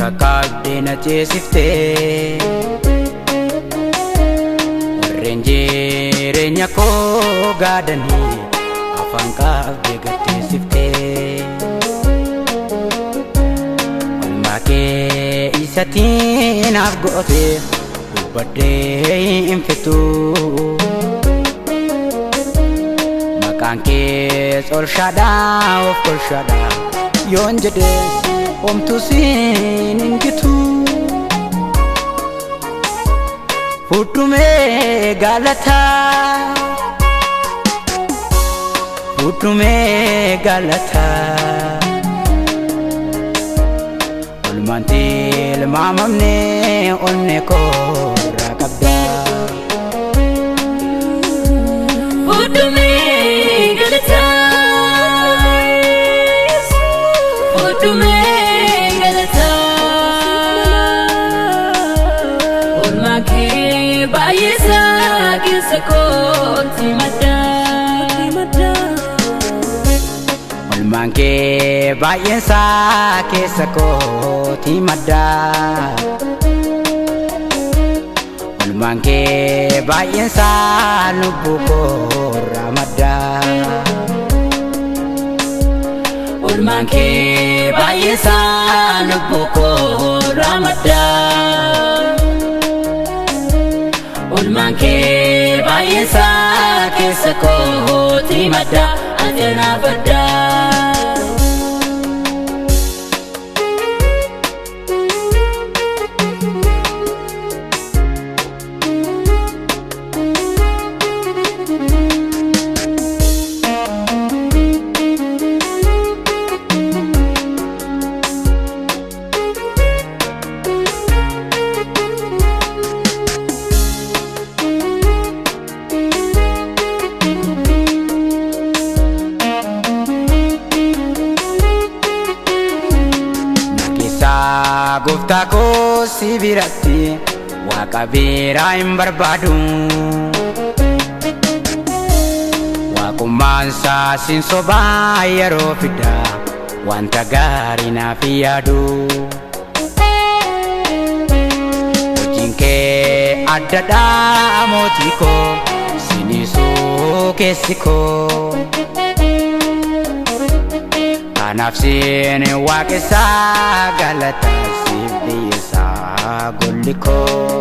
kakabdina ceesifte warreen jireenya koo gaadanii afaan qabdee gaddeessifte olmaa kee isatiin naaf goote dubbadhee hin fixu maqaan kees olshaadhaa of kolshaadhaa yoon jedhe homtuu siin hin gitu fudhumee gaalataa olmaan tilmaamamnee onnee koorraa qabdaa fudhumee gaalataa Bayesa keessa kooti madda olmaan kee baay'eensa keessa kooti madda olmaan kee baay'eensa lubbuu koorraa madda olmaan kee baay'eensa lubbuu koorraa madda olmaan kee baay'eensa keessa kooti madda ati naaf addaa Gooftaa koo si biratti waaqa biraa hin barbaadu waaqummaan isaa siin sobaa yeroo fida wanta gaarii naaf yaadu hojiin kee addadhaa mootii koo sinisuu keessi koo kanaaf siin waaqessaa galataa siif dhiyeessaa golli koo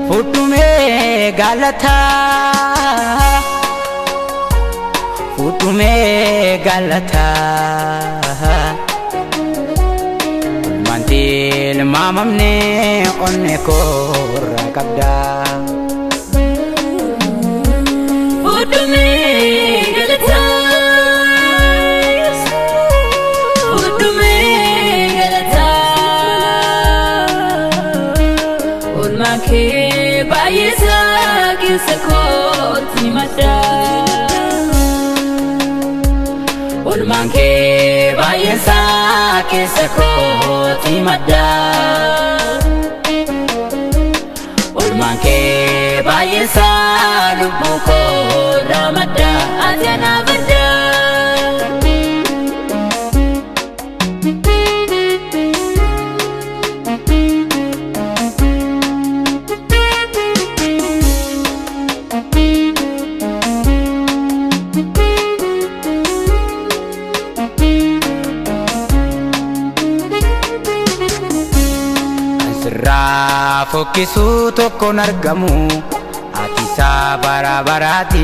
fudhumee gaalataa olmaan tilmaamamnee onnee koorraa qabdaa Bayesa keessa kooti madda olmaan kee baay'eensa keessa kooti madda olmaan kee baay'eensa lubbuu koorraa madda ati naaf addaa sirraa fokkisuu tokkoon argamu ati isaa bara baraati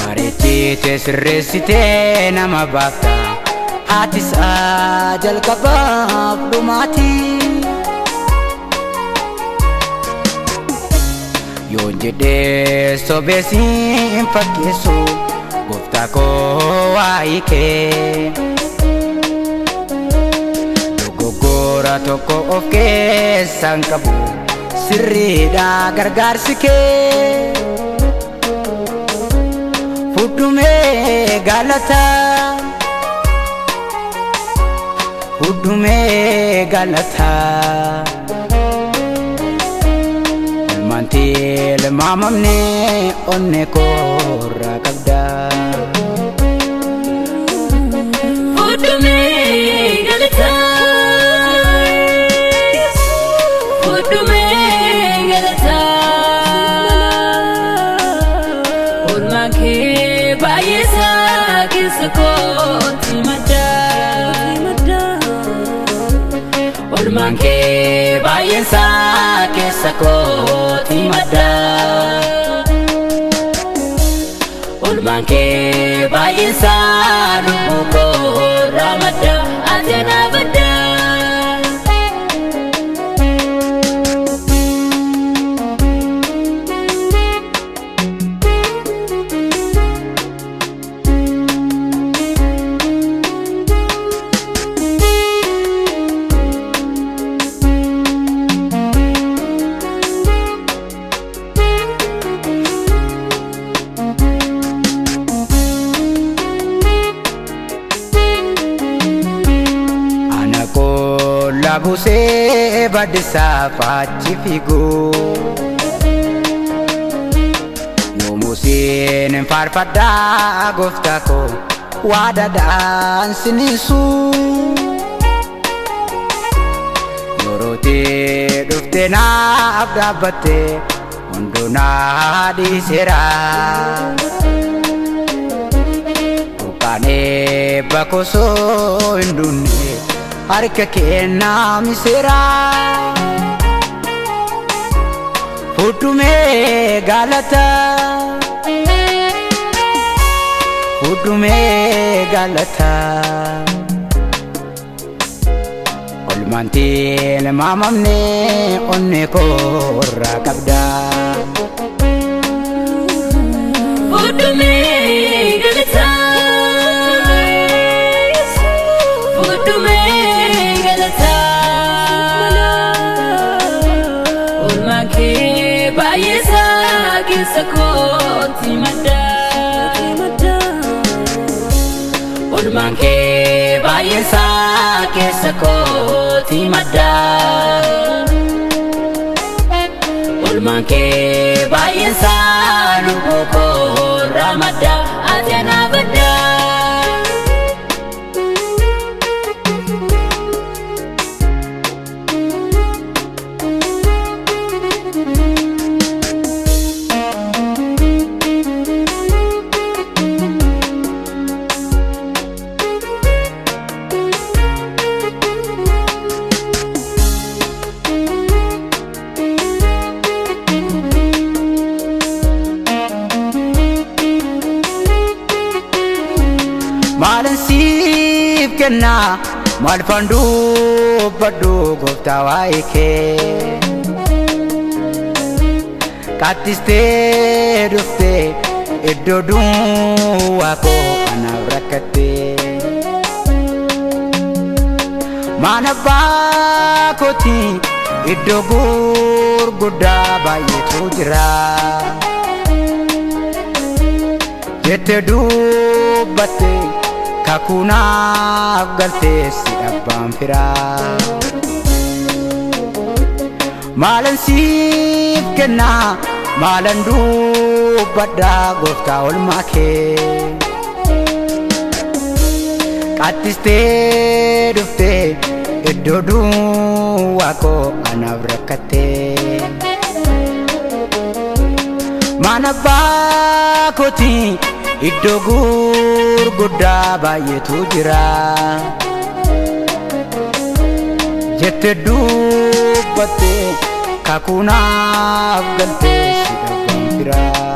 bareechitee sirreessitee nama baafta ati isaa jalqabaaf dhumaati yoon jedhee sobeesiin fakkeessu gooftaa koo waa'ee kee tokko of keessaan qabu sirriidha gargaarsi kee fudhumee gaalataa olmaan tilmaamamnee onnee koorraa qabdaa kooti madda Olmaan kee baay'eensaa keessa kooti madda Olmaan kee baay'eensaa lubbuu koorraa madda ati anaaf adda Labusee badisa fachi figu Yomusin farfada gofta ko wada dan sinisu Yoroti dufte na abdabate unduna di sera Ukane bakoso indune harka keenna misera Fudume galata Olmantiin mamamne onne korra qabda Fudume galata Baay'eensaa keessa kooti madda Olmaan kee baay'eensaa keessa kooti madda Olmaan kee baay'eensaa lubbuu koorraa madda ati anaaf adda Malansiif kenna mal fandu baddu gofta waike Katiste dufte iddo duwa ko anaaf rakkate Mana baakoti iddo gurguddaa baay'eetu jira Jette dubbatte kakunaaf galtee si dhabbaan firaa Maalan siif kenna maalan dubbadhaa gooftaa olmaa kee Qaxxistee dhuftee iddoo duwwaa koo anaaf rakkattee Mana baakoti iddoo gurguddaa baay'eetu jira Jette dubbatte kakunaaf galtee si dhabbaan firaa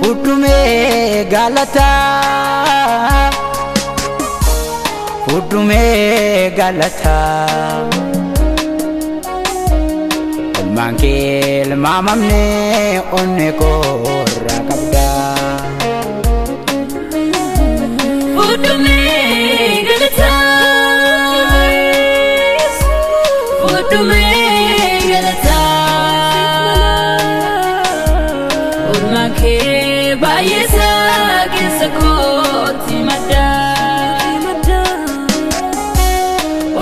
Fuddumee galataa Fuddumee galataa Olmaan kee ilmaamamne onne koorra qabda Fuddumee galataa Fuddumee galataa Olmaan kee baay'eensaa keessa kooti madda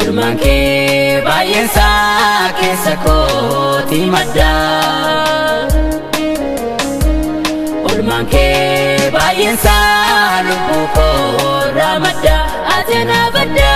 Olmaan kee baay'eensaa keessa kooti madda Olmaan kee baay'eensaa lubbuu koorraa madda ati anaaf adda